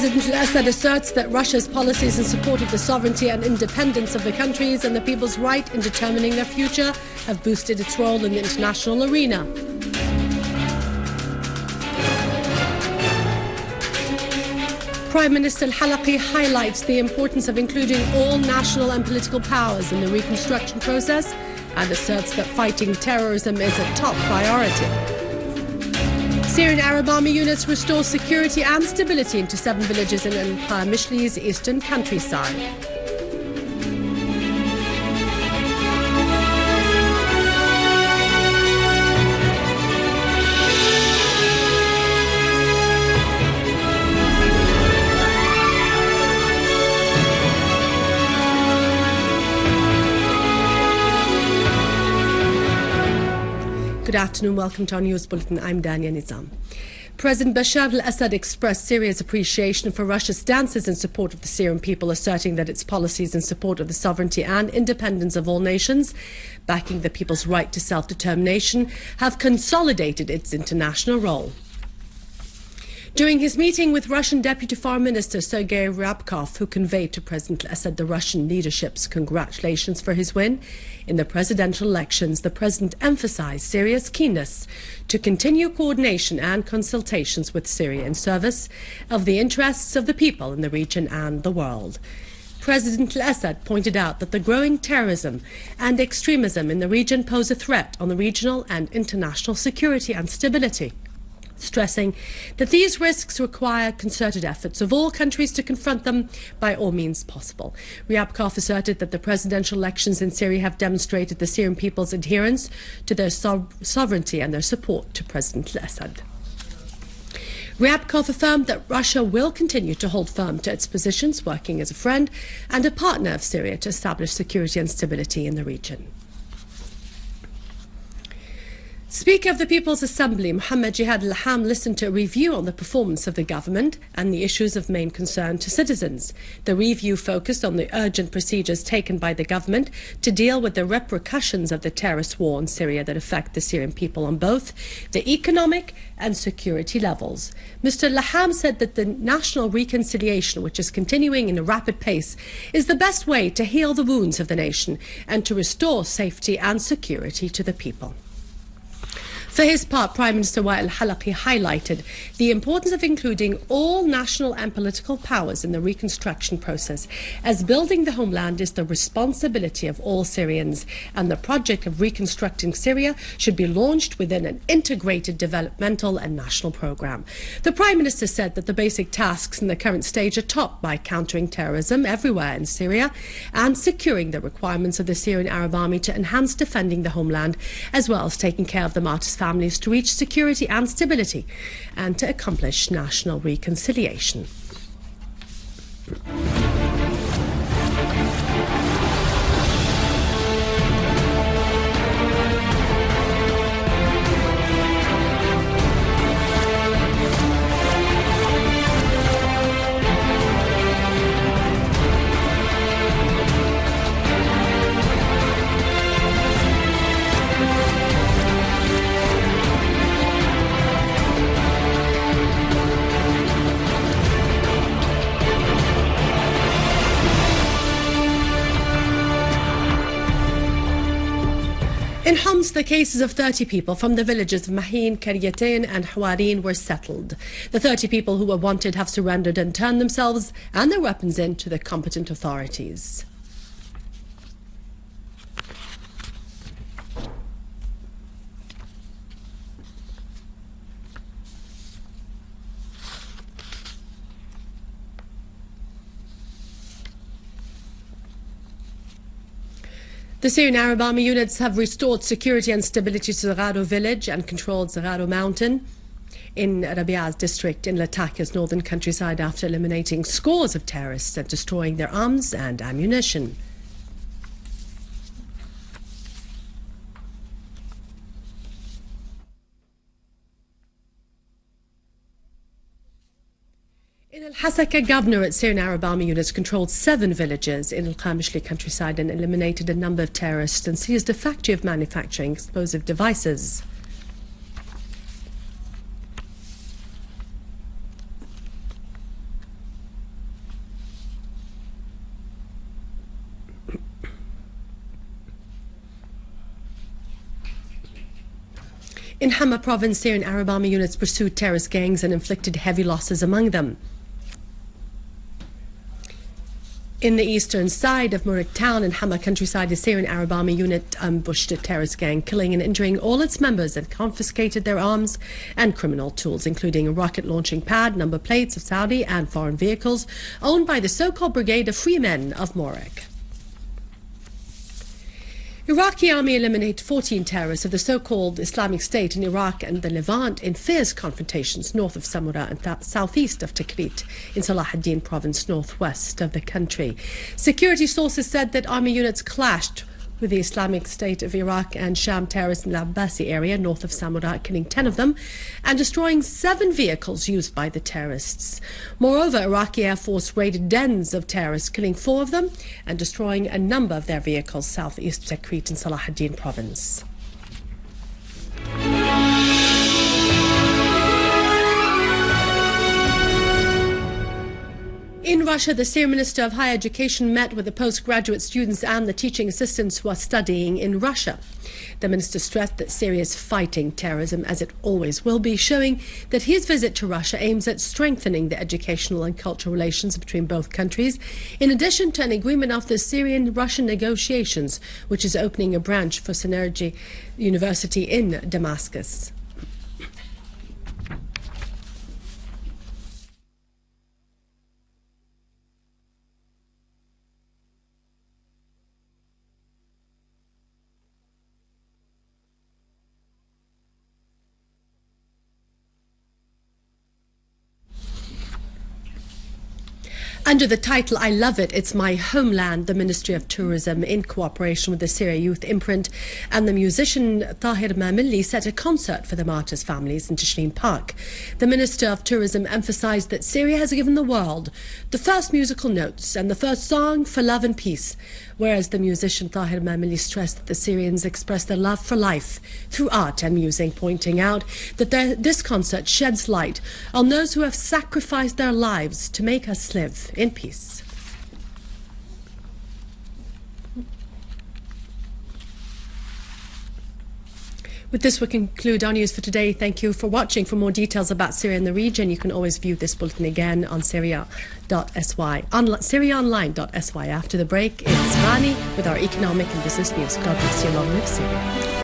President al-Assad asserts that Russia's policies in support of the sovereignty and independence of the countries and the people's right in determining their future have boosted its role in the international arena. Prime Minister Halaki highlights the importance of including all national and political powers in the reconstruction process and asserts that fighting terrorism is a top priority. Syrian Arab army units restore security and stability into 7 villages in Qameshly's eastern countryside. Good afternoon, welcome to our news bulletin. I'm Dania Nizam. President Bashar al-Assad expressed Syria's appreciation for Russia's stances in support of the Syrian people, asserting that its policies in support of the sovereignty and independence of all nations, backing the people's right to self-determination, have consolidated its international role. During his meeting with Russian Deputy Foreign Minister Sergei Ryabkov, who conveyed to President al-Assad the Russian leadership's congratulations for his win in the presidential elections, the president emphasized Syria's keenness to continue coordination and consultations with Syria in service of the interests of the people in the region and the world. President al-Assad pointed out that the growing terrorism and extremism in the region pose a threat on the regional and international security and stability, stressing that these risks require concerted efforts of all countries to confront them by all means possible. Ryabkov asserted that the presidential elections in Syria have demonstrated the Syrian people's adherence to their sovereignty and their support to President al-Assad. Ryabkov affirmed that Russia will continue to hold firm to its positions, working as a friend and a partner of Syria to establish security and stability in the region. Speaker of the People's Assembly, Mohammed Jihad al-Ham, listened to a review on the performance of the government and the issues of main concern to citizens. The review focused on the urgent procedures taken by the government to deal with the repercussions of the terrorist war in Syria that affect the Syrian people on both the economic and security levels. Mr. al-Ham said that the national reconciliation, which is continuing in a rapid pace, is the best way to heal the wounds of the nation and to restore safety and security to the people. For his part, Prime Minister Halaki highlighted the importance of including all national and political powers in the reconstruction process, as building the homeland is the responsibility of all Syrians, and the project of reconstructing Syria should be launched within an integrated developmental and national programme. The Prime Minister said that the basic tasks in the current stage are topped by countering terrorism everywhere in Syria and securing the requirements of the Syrian Arab Army to enhance defending the homeland, as well as taking care of the martyrs' families to reach security and stability and to accomplish national reconciliation. In Homs, the cases of 30 people from the villages of Mahin, Karyatain and Hawarin were settled. The 30 people who were wanted have surrendered and turned themselves and their weapons in to the competent authorities. The Syrian Arab Army units have restored security and stability to Zagharo village and controlled Zagharo mountain in Rabiaa's district in Lattakia's northern countryside after eliminating scores of terrorists and destroying their arms and ammunition. In al-Hasaka, Governorate Syrian Arab Army units controlled 7 villages in al-Qameshly countryside and eliminated a number of terrorists and seized a factory of manufacturing explosive devices. In Hama province, Syrian Arab army units pursued terrorist gangs and inflicted heavy losses among them. In the eastern side of Murik town in Hama countryside, a Syrian Arab army unit ambushed a terrorist gang, killing and injuring all its members and confiscated their arms and criminal tools, including a rocket launching pad, number plates of Saudi and foreign vehicles owned by the so-called Brigade of Free Men of Murik. Iraqi army eliminated 14 terrorists of the so-called Islamic State in Iraq and the Levant in fierce confrontations north of Samarra and southeast of Tikrit in Salah ad-Din province, northwest of the country. Security sources said that army units clashed with the Islamic State of Iraq and Sham terrorists in the Abbasi area north of Samarra, killing 10 of them and destroying 7 vehicles used by the terrorists. Moreover, Iraqi Air Force raided dens of terrorists, killing 4 of them and destroying a number of their vehicles southeast of Tikrit in Salah ad-Din province. In Russia, the Syrian Minister of Higher Education met with the postgraduate students and the teaching assistants who are studying in Russia. The minister stressed that Syria is fighting terrorism, as it always will be, showing that his visit to Russia aims at strengthening the educational and cultural relations between both countries, in addition to an agreement of the Syrian-Russian negotiations, which is opening a branch for Synergy University in Damascus. Under the title, I Love It, It's My Homeland, the Ministry of Tourism, in cooperation with the Syria Youth Imprint and the musician Tahir Mamili, set a concert for the martyrs' families in Tishreen Park. The Minister of Tourism emphasized that Syria has given the world the first musical notes and the first song for love and peace, whereas the musician Tahir Mamili stressed that the Syrians express their love for life through art and music, pointing out that this concert sheds light on those who have sacrificed their lives to make us live in peace. With this, we conclude our news for today. Thank you for watching. For more details about Syria and the region, you can always view this bulletin again on syria.sy, syriaonline.sy. After the break, it's Rani with our economic and business news. God bless you. Long live Syria.